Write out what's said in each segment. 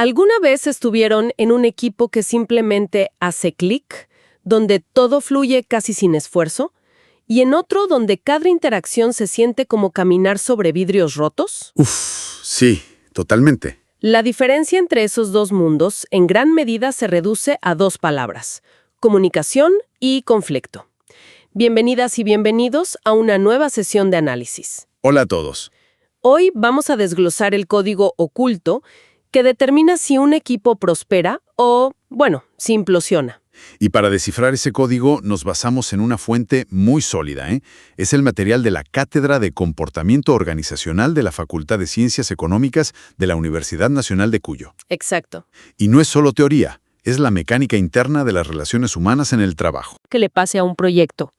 ¿Alguna vez estuvieron en un equipo que simplemente hace clic, donde todo fluye casi sin esfuerzo, y en otro donde cada interacción se siente como caminar sobre vidrios rotos? Uf, sí, totalmente. La diferencia entre esos dos mundos en gran medida se reduce a dos palabras: comunicación y conflicto. Bienvenidas y bienvenidos a una nueva sesión de análisis. Hola a todos. Hoy vamos a desglosar el código oculto que determina si un equipo prospera o, si implosiona. Y para descifrar ese código nos basamos en una fuente muy sólida, ¿eh? Es el material de la Cátedra de Comportamiento Organizacional de la Facultad de Ciencias Económicas de la Universidad Nacional de Cuyo. Exacto. Y no es solo teoría, es la mecánica interna de las relaciones humanas en el trabajo. Que le pase a un proyecto.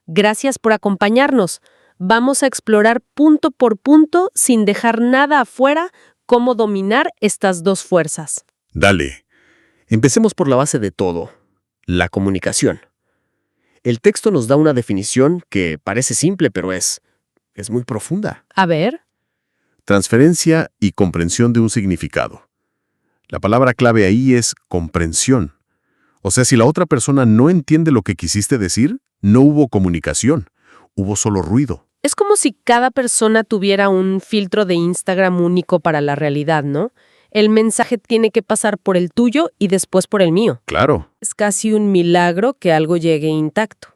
Gracias por acompañarnos. Vamos a explorar punto por punto, sin dejar nada afuera, cómo dominar estas dos fuerzas. Dale. Empecemos por la base de todo, la comunicación. El texto nos da una definición que parece simple, pero es muy profunda. A ver. Transferencia y comprensión de un significado. La palabra clave ahí es comprensión. O sea, si la otra persona no entiende lo que quisiste decir, no hubo comunicación, hubo solo ruido. Es como si cada persona tuviera un filtro de Instagram único para la realidad, ¿no? El mensaje tiene que pasar por el tuyo y después por el mío. Claro. Es casi un milagro que algo llegue intacto.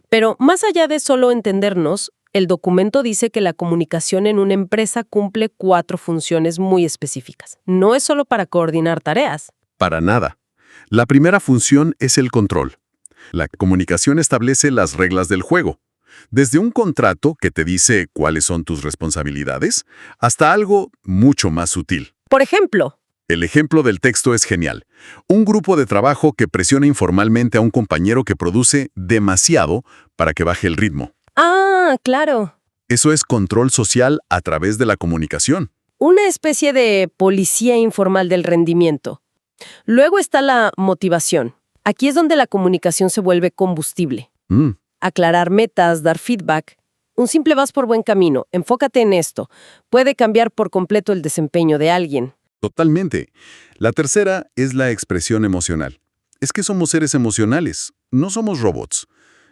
Pero más allá de solo entendernos, el documento dice que la comunicación en una empresa cumple 4 funciones muy específicas. No es solo para coordinar tareas. Para nada. La primera función es el control. La comunicación establece las reglas del juego. Desde un contrato que te dice cuáles son tus responsabilidades, hasta algo mucho más sutil. Por ejemplo, El ejemplo del texto es genial. Un grupo de trabajo que presiona informalmente a un compañero que produce demasiado para que baje el ritmo. ah, claro, Eso es control social a través de la comunicación. una especie de policía informal del rendimiento. Luego está la motivación. Aquí es donde la comunicación se vuelve combustible. Aclarar metas, dar feedback. Un simple vas por buen camino, enfócate en esto. Puede cambiar por completo el desempeño de alguien. Totalmente. La tercera es la expresión emocional. Es que somos seres emocionales, no somos robots.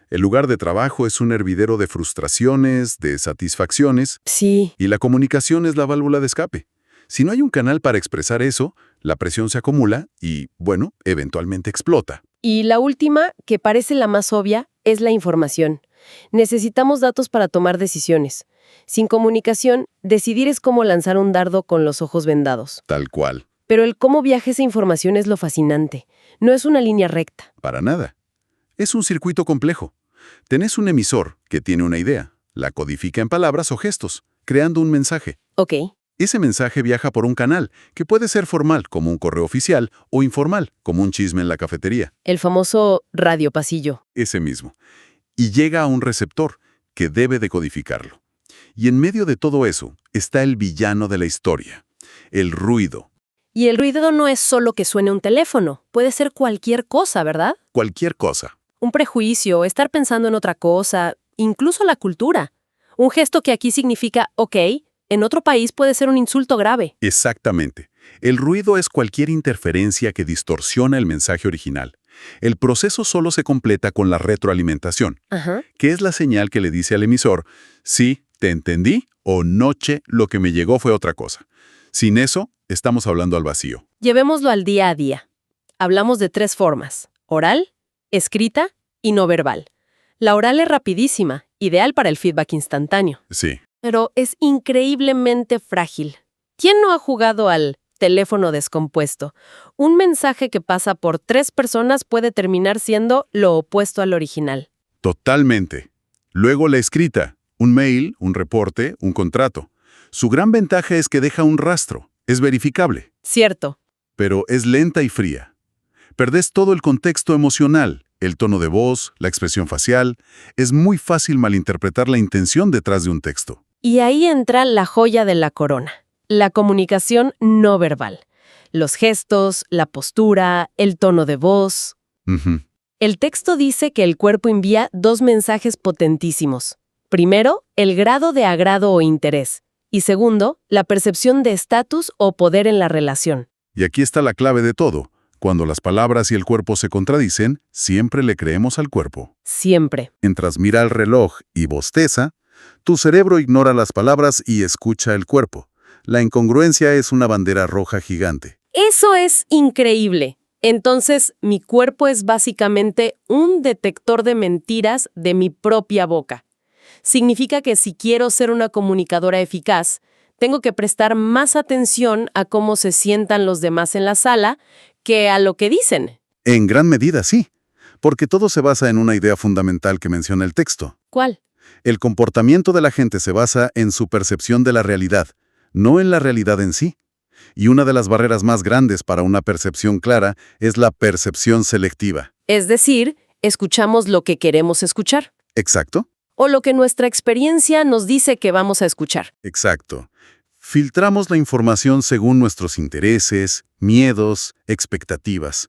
El lugar de trabajo es un hervidero de frustraciones, de satisfacciones, Sí, y la comunicación es la válvula de escape. Si no hay un canal para expresar eso, la presión se acumula y, eventualmente explota. y la última, que parece la más obvia, es la información. Necesitamos datos para tomar decisiones. Sin comunicación, decidir es como lanzar un dardo con los ojos vendados. Tal cual. Pero el cómo viaja esa información es lo fascinante. No es una línea recta. Para nada. Es un circuito complejo. Tenés un emisor que tiene una idea, la codifica en palabras o gestos, creando un mensaje. Ok. Ese mensaje viaja por un canal, que puede ser formal, como un correo oficial, o informal, como un chisme en la cafetería. El famoso radiopasillo. Ese mismo. Y llega a un receptor, que debe decodificarlo. Y en medio de todo eso está el villano de la historia, el ruido. Y el ruido no es solo que suene un teléfono. Puede ser cualquier cosa, ¿verdad? Cualquier cosa. Un prejuicio, estar pensando en otra cosa, incluso la cultura. Un gesto que aquí significa ok, en otro país puede ser un insulto grave. Exactamente. El ruido es cualquier interferencia que distorsiona el mensaje original. El proceso solo se completa con la retroalimentación, Ajá. que es la señal que le dice al emisor, sí, te entendí, o noche, lo que me llegó fue otra cosa. Sin eso, estamos hablando al vacío. Llevémoslo al día a día. Hablamos de 3 formas: oral, escrita y no verbal. La oral es rapidísima, ideal para el feedback instantáneo, Sí. pero es increíblemente frágil. ¿Quién no ha jugado al teléfono descompuesto? Un mensaje que pasa por 3 personas puede terminar siendo lo opuesto al original. Totalmente. Luego la escrita, un mail, un reporte, un contrato. Su gran ventaja es que deja un rastro, es verificable, Cierto. pero es lenta y fría. Perdés todo el contexto emocional, el tono de voz, la expresión facial. Es muy fácil malinterpretar la intención detrás de un texto. Y ahí entra la joya de la corona, la comunicación no verbal. Los gestos, la postura, el tono de voz. Ujú. El texto dice que el cuerpo envía 2 mensajes potentísimos. Primero, el grado de agrado o interés. Y segundo, la percepción de estatus o poder en la relación. Y aquí está la clave de todo. Cuando las palabras y el cuerpo se contradicen, siempre le creemos al cuerpo. Siempre. Mientras mira el reloj y bosteza, tu cerebro ignora las palabras y escucha el cuerpo. La incongruencia es una bandera roja gigante. Eso es increíble. Entonces, mi cuerpo es básicamente un detector de mentiras de mi propia boca. Significa que si quiero ser una comunicadora eficaz, tengo que prestar más atención a cómo se sientan los demás en la sala que a lo que dicen. En gran medida, sí, porque todo se basa en una idea fundamental que menciona el texto. ¿Cuál? El comportamiento de la gente se basa en su percepción de la realidad, no en la realidad en sí. Y una de las barreras más grandes para una percepción clara es la percepción selectiva. Es decir, escuchamos lo que queremos escuchar. ¿Exacto? O lo que nuestra experiencia nos dice que vamos a escuchar. Exacto. Filtramos la información según nuestros intereses, miedos, expectativas.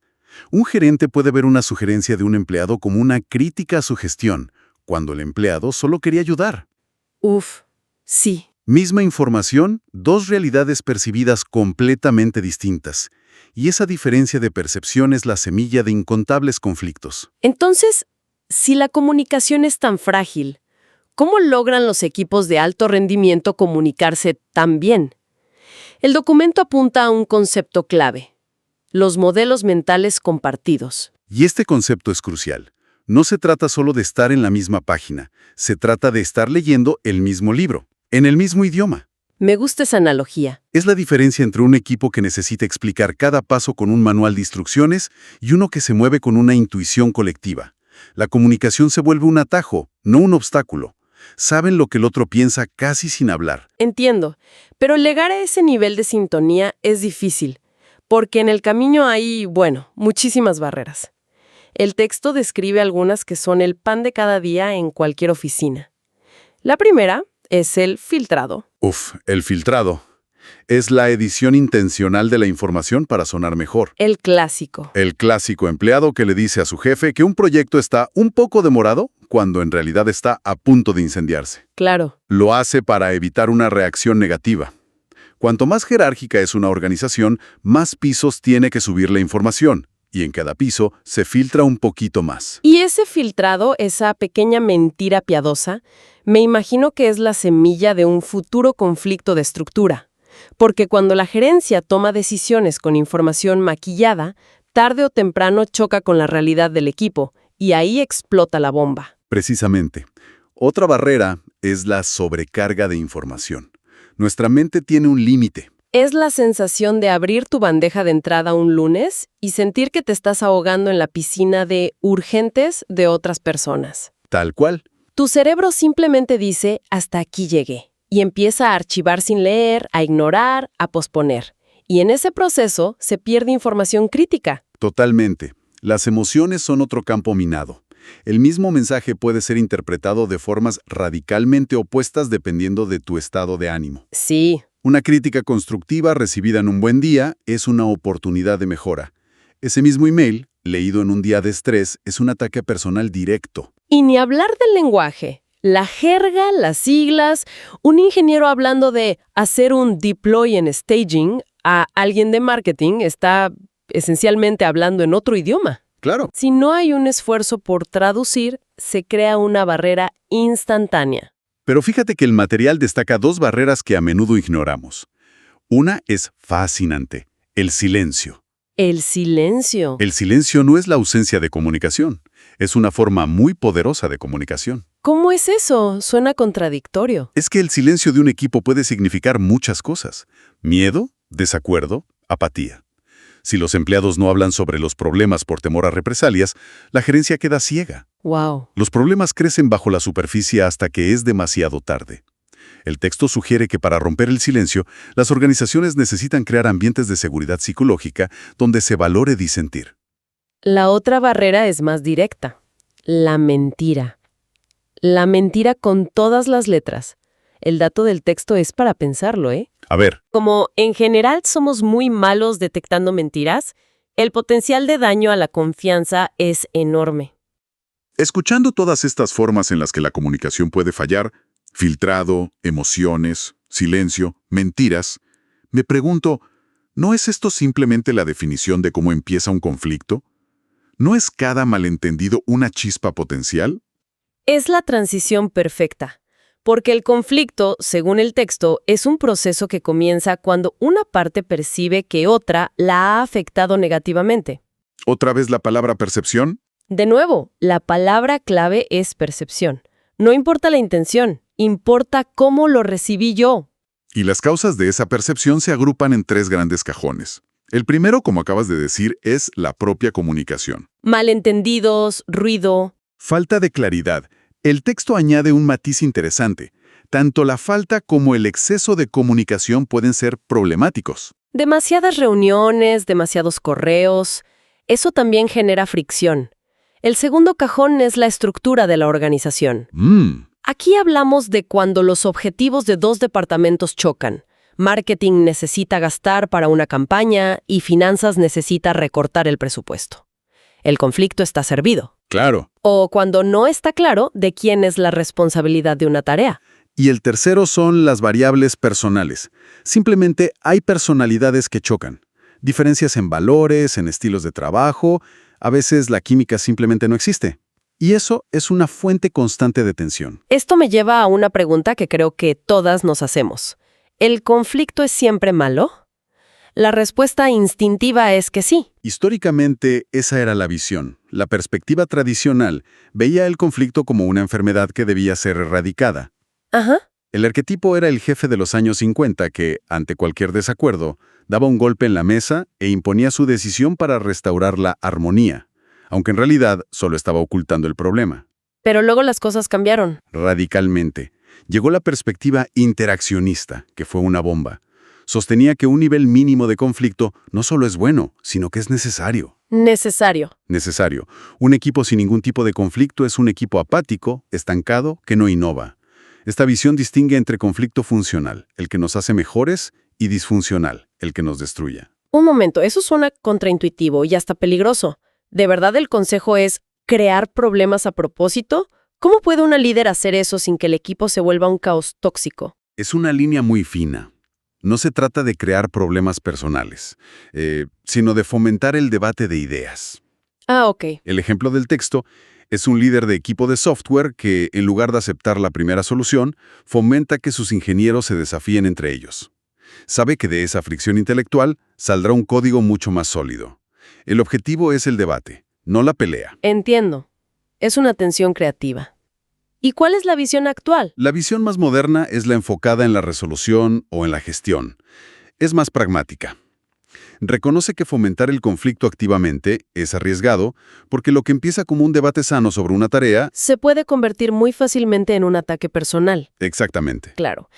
Un gerente puede ver una sugerencia de un empleado como una crítica a su gestión, cuando el empleado solo quería ayudar. Uf, sí. Misma información, dos realidades percibidas completamente distintas. Y esa diferencia de percepción es la semilla de incontables conflictos. Entonces, si la comunicación es tan frágil, ¿cómo logran los equipos de alto rendimiento comunicarse tan bien? El documento apunta a un concepto clave: los modelos mentales compartidos. Y este concepto es crucial. No se trata solo de estar en la misma página, se trata de estar leyendo el mismo libro, en el mismo idioma. Me gusta esa analogía. Es la diferencia entre un equipo que necesita explicar cada paso con un manual de instrucciones y uno que se mueve con una intuición colectiva. La comunicación se vuelve un atajo, no un obstáculo. Saben lo que el otro piensa casi sin hablar. Entiendo, pero llegar a ese nivel de sintonía es difícil, porque en el camino hay, muchísimas barreras. El texto describe algunas que son el pan de cada día en cualquier oficina. La primera es el filtrado. El filtrado. Es la edición intencional de la información para sonar mejor. El clásico. El clásico empleado que le dice a su jefe que un proyecto está un poco demorado cuando en realidad está a punto de incendiarse. Claro. Lo hace para evitar una reacción negativa. Cuanto más jerárquica es una organización, más pisos tiene que subir la información. Y en cada piso se filtra un poquito más. Y ese filtrado, esa pequeña mentira piadosa, me imagino que es la semilla de un futuro conflicto de estructura. Porque cuando la gerencia toma decisiones con información maquillada, tarde o temprano choca con la realidad del equipo, y ahí explota la bomba. Precisamente. Otra barrera es la sobrecarga de información. Nuestra mente tiene un límite. Es la sensación de abrir tu bandeja de entrada un lunes y sentir que te estás ahogando en la piscina de urgentes de otras personas. Tal cual. Tu cerebro simplemente dice, hasta aquí llegué, y empieza a archivar sin leer, a ignorar, a posponer. Y en ese proceso se pierde información crítica. Totalmente. Las emociones son otro campo minado. El mismo mensaje puede ser interpretado de formas radicalmente opuestas dependiendo de tu estado de ánimo. Sí. Una crítica constructiva recibida en un buen día es una oportunidad de mejora. Ese mismo email, leído en un día de estrés, es un ataque personal directo. Y ni hablar del lenguaje. La jerga, las siglas, un ingeniero hablando de hacer un deploy en staging a alguien de marketing está esencialmente hablando en otro idioma. Claro. Si no hay un esfuerzo por traducir, se crea una barrera instantánea. Pero fíjate que el material destaca dos barreras que a menudo ignoramos. Una es fascinante, el silencio. El silencio. El silencio no es la ausencia de comunicación, es una forma muy poderosa de comunicación. ¿Cómo es eso? Suena contradictorio. Es que el silencio de un equipo puede significar muchas cosas: miedo, desacuerdo, apatía. Si los empleados no hablan sobre los problemas por temor a represalias, la gerencia queda ciega. Wow. Los problemas crecen bajo la superficie hasta que es demasiado tarde. El texto sugiere que para romper el silencio, las organizaciones necesitan crear ambientes de seguridad psicológica donde se valore disentir. La otra barrera es más directa. La mentira. La mentira con todas las letras. El dato del texto es para pensarlo, ¿eh? A ver. Como en general somos muy malos detectando mentiras, el potencial de daño a la confianza es enorme. Escuchando todas estas formas en las que la comunicación puede fallar, filtrado, emociones, silencio, mentiras, me pregunto, ¿No es esto simplemente la definición de cómo empieza un conflicto? ¿No es cada malentendido una chispa potencial? Es la transición perfecta, porque el conflicto, según el texto, es un proceso que comienza cuando una parte percibe que otra la ha afectado negativamente. ¿Otra vez la palabra percepción? De nuevo, la palabra clave es percepción. No importa la intención, importa cómo lo recibí yo. Y las causas de esa percepción se agrupan en 3 grandes cajones. El primero, como acabas de decir, es la propia comunicación. Malentendidos, ruido. Falta de claridad. El texto añade un matiz interesante. Tanto la falta como el exceso de comunicación pueden ser problemáticos. Demasiadas reuniones, demasiados correos. Eso también genera fricción. El segundo cajón es la estructura de la organización. Aquí hablamos de cuando los objetivos de 2 departamentos chocan. Marketing necesita gastar para una campaña y finanzas necesita recortar el presupuesto. El conflicto está servido. Claro. O cuando no está claro de quién es la responsabilidad de una tarea. Y el tercero son las variables personales. Simplemente hay personalidades que chocan. Diferencias en valores, en estilos de trabajo. A veces la química simplemente no existe. Y eso es una fuente constante de tensión. Esto me lleva a una pregunta que creo que todas nos hacemos. ¿El conflicto es siempre malo? La respuesta instintiva es que sí. Históricamente, esa era la visión. La perspectiva tradicional veía el conflicto como una enfermedad que debía ser erradicada. Ajá. El arquetipo era el jefe de los años 50 que, ante cualquier desacuerdo, daba un golpe en la mesa e imponía su decisión para restaurar la armonía, aunque en realidad solo estaba ocultando el problema. Pero luego las cosas cambiaron. Radicalmente. Llegó la perspectiva interaccionista, que fue una bomba. Sostenía que un nivel mínimo de conflicto no solo es bueno, sino que es necesario. Necesario. Necesario. Un equipo sin ningún tipo de conflicto es un equipo apático, estancado, que no innova. Esta visión distingue entre conflicto funcional, el que nos hace mejores, y disfuncional, el que nos destruya. Un momento, eso suena contraintuitivo y hasta peligroso. ¿De verdad el consejo es crear problemas a propósito? ¿Cómo puede una líder hacer eso sin que el equipo se vuelva un caos tóxico? Es una línea muy fina. No se trata de crear problemas personales, sino de fomentar el debate de ideas. Ah, ok. El ejemplo del texto es un líder de equipo de software que, en lugar de aceptar la primera solución, fomenta que sus ingenieros se desafíen entre ellos. Sabe que de esa fricción intelectual saldrá un código mucho más sólido. El objetivo es el debate, no la pelea. Entiendo. Es una tensión creativa. ¿Y cuál es la visión actual? La visión más moderna es la enfocada en la resolución o en la gestión. Es más pragmática. Reconoce que fomentar el conflicto activamente es arriesgado porque lo que empieza como un debate sano sobre una tarea... Se puede convertir muy fácilmente en un ataque personal. Exactamente. Claro.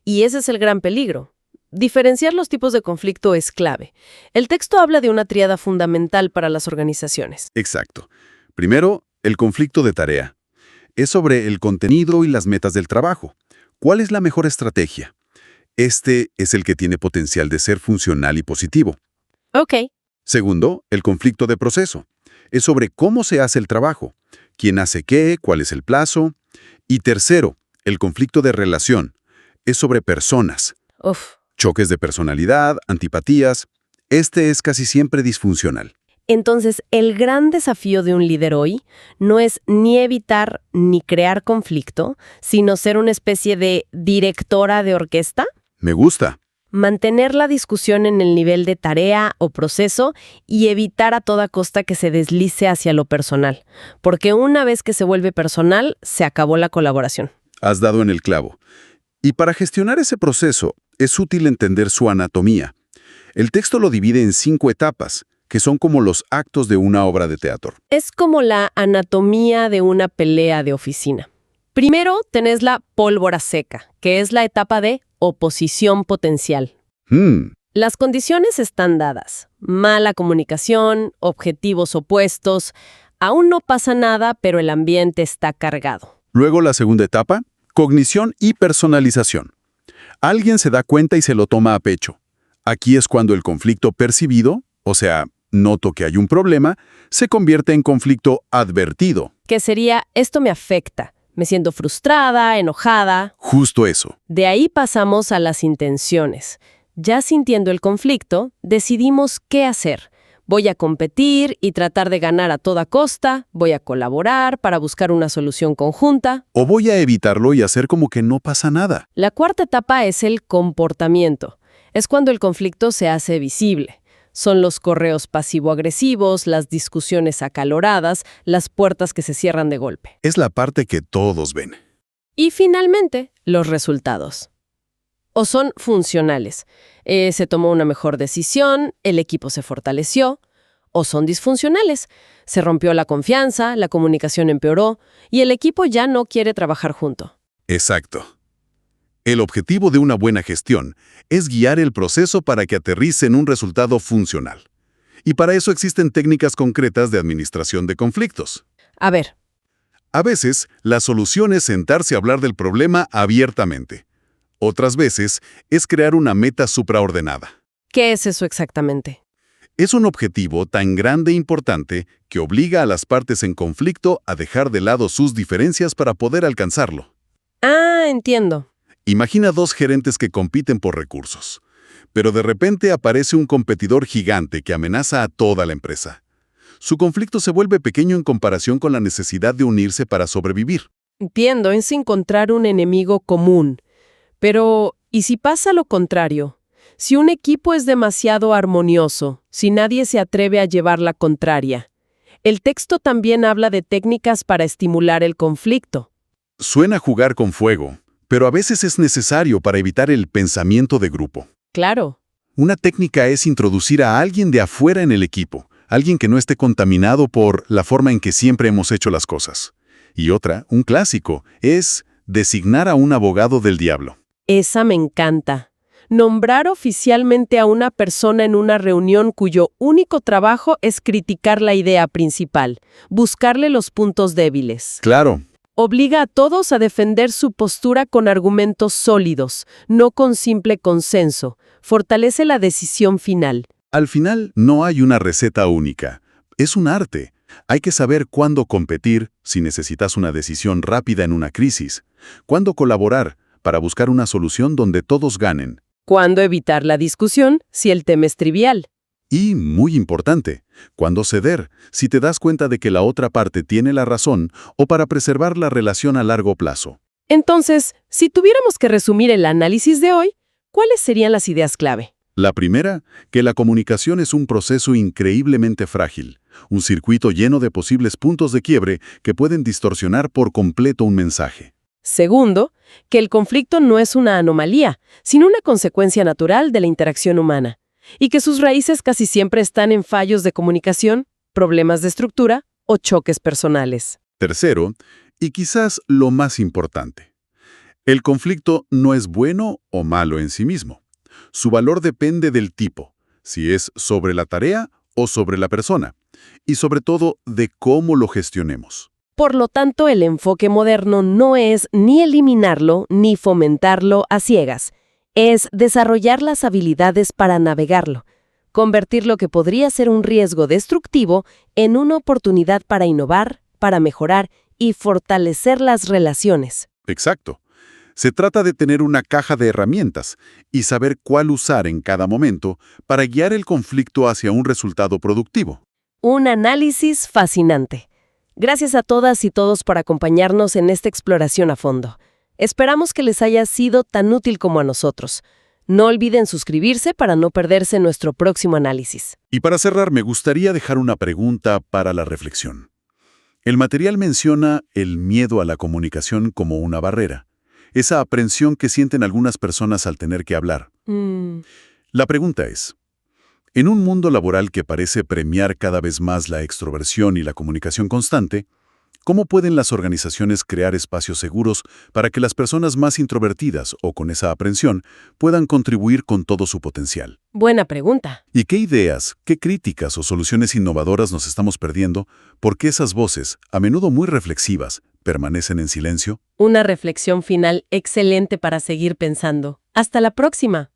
Y ese es el gran peligro. Diferenciar los tipos de conflicto es clave. El texto habla de una tríada fundamental para las organizaciones. Exacto. Primero, el conflicto de tarea. Es sobre el contenido y las metas del trabajo. ¿Cuál es la mejor estrategia? Este es el que tiene potencial de ser funcional y positivo. Ok. Segundo, el conflicto de proceso. Es sobre cómo se hace el trabajo, quién hace qué, cuál es el plazo. Y tercero, el conflicto de relación. Es sobre personas. Uf. Choques de personalidad, antipatías. Este es casi siempre disfuncional. Entonces, el gran desafío de un líder hoy no es ni evitar ni crear conflicto, sino ser una especie de directora de orquesta. Me gusta. Mantener la discusión en el nivel de tarea o proceso y evitar a toda costa que se deslice hacia lo personal. Porque una vez que se vuelve personal, se acabó la colaboración. Has dado en el clavo. Y para gestionar ese proceso, es útil entender su anatomía. El texto lo divide en 5 etapas, que son como los actos de una obra de teatro. Es como la anatomía de una pelea de oficina. Primero tenés la pólvora seca, que es la etapa de oposición potencial. Las condiciones están dadas. Mala comunicación, objetivos opuestos. Aún no pasa nada, pero el ambiente está cargado. Luego la segunda etapa, cognición y personalización. Alguien se da cuenta y se lo toma a pecho. Aquí es cuando el conflicto percibido, o sea, noto que hay un problema, se convierte en conflicto advertido. Que sería, esto me afecta. Me siento frustrada, enojada. Justo eso. De ahí pasamos a las intenciones. Ya sintiendo el conflicto, decidimos qué hacer. Voy a competir y tratar de ganar a toda costa, voy a colaborar para buscar una solución conjunta. O voy a evitarlo y hacer como que no pasa nada. La cuarta etapa es el comportamiento. Es cuando el conflicto se hace visible. Son los correos pasivo-agresivos, las discusiones acaloradas, las puertas que se cierran de golpe. Es la parte que todos ven. Y finalmente, los resultados. O son funcionales. Se tomó una mejor decisión, el equipo se fortaleció. O son disfuncionales. Se rompió la confianza, la comunicación empeoró y el equipo ya no quiere trabajar junto. Exacto. El objetivo de una buena gestión es guiar el proceso para que aterrice en un resultado funcional. Y para eso existen técnicas concretas de administración de conflictos. A ver, A veces, la solución es sentarse a hablar del problema abiertamente. Otras veces, es crear una meta supraordenada. ¿qué es eso exactamente? Es un objetivo tan grande e importante que obliga a las partes en conflicto a dejar de lado sus diferencias para poder alcanzarlo. Ah, entiendo. Imagina dos gerentes que compiten por recursos, pero de repente aparece un competidor gigante que amenaza a toda la empresa. Su conflicto se vuelve pequeño en comparación con la necesidad de unirse para sobrevivir. Entiendo, es encontrar un enemigo común. Pero, ¿y si pasa lo contrario? Si un equipo es demasiado armonioso, si nadie se atreve a llevar la contraria. El texto también habla de técnicas para estimular el conflicto. Suena jugar con fuego, pero a veces es necesario para evitar el pensamiento de grupo. Claro. Una técnica es introducir a alguien de afuera en el equipo, alguien que no esté contaminado por la forma en que siempre hemos hecho las cosas. Y otra, un clásico, es designar a un abogado del diablo. Esa me encanta. Nombrar oficialmente a una persona en una reunión cuyo único trabajo es criticar la idea principal, buscarle los puntos débiles. Claro, Obliga a todos a defender su postura con argumentos sólidos, no con simple consenso. Fortalece la decisión final. al final no hay una receta única. Es un arte. Hay que saber cuándo competir si necesitas una decisión rápida en una crisis, cuándo colaborar para buscar una solución donde todos ganen. ¿Cuándo evitar la discusión si el tema es trivial? Y, muy importante, cuándo ceder si te das cuenta de que la otra parte tiene la razón o para preservar la relación a largo plazo. Entonces, si tuviéramos que resumir el análisis de hoy, ¿cuáles serían las ideas clave? La primera, que la comunicación es un proceso increíblemente frágil, un circuito lleno de posibles puntos de quiebre que pueden distorsionar por completo un mensaje. Segundo, que el conflicto no es una anomalía, sino una consecuencia natural de la interacción humana, y que sus raíces casi siempre están en fallos de comunicación, problemas de estructura o choques personales. Tercero, y quizás lo más importante, el conflicto no es bueno o malo en sí mismo. Su valor depende del tipo, si es sobre la tarea o sobre la persona, y sobre todo de cómo lo gestionemos. Por lo tanto, el enfoque moderno no es ni eliminarlo ni fomentarlo a ciegas. Es desarrollar las habilidades para navegarlo, convertir lo que podría ser un riesgo destructivo en una oportunidad para innovar, para mejorar y fortalecer las relaciones. Exacto. Se trata de tener una caja de herramientas y saber cuál usar en cada momento para guiar el conflicto hacia un resultado productivo. Un análisis fascinante. Gracias a todas y todos por acompañarnos en esta exploración a fondo. Esperamos que les haya sido tan útil como a nosotros. No olviden suscribirse para no perderse nuestro próximo análisis. Y para cerrar, me gustaría dejar una pregunta para la reflexión. El material menciona el miedo a la comunicación como una barrera, esa aprensión que sienten algunas personas al tener que hablar. La pregunta es, en un mundo laboral que parece premiar cada vez más la extroversión y la comunicación constante, ¿cómo pueden las organizaciones crear espacios seguros para que las personas más introvertidas o con esa aprensión puedan contribuir con todo su potencial? Buena pregunta. ¿Y qué ideas, qué críticas o soluciones innovadoras nos estamos perdiendo porque esas voces, a menudo muy reflexivas, permanecen en silencio? Una reflexión final excelente para seguir pensando. Hasta la próxima.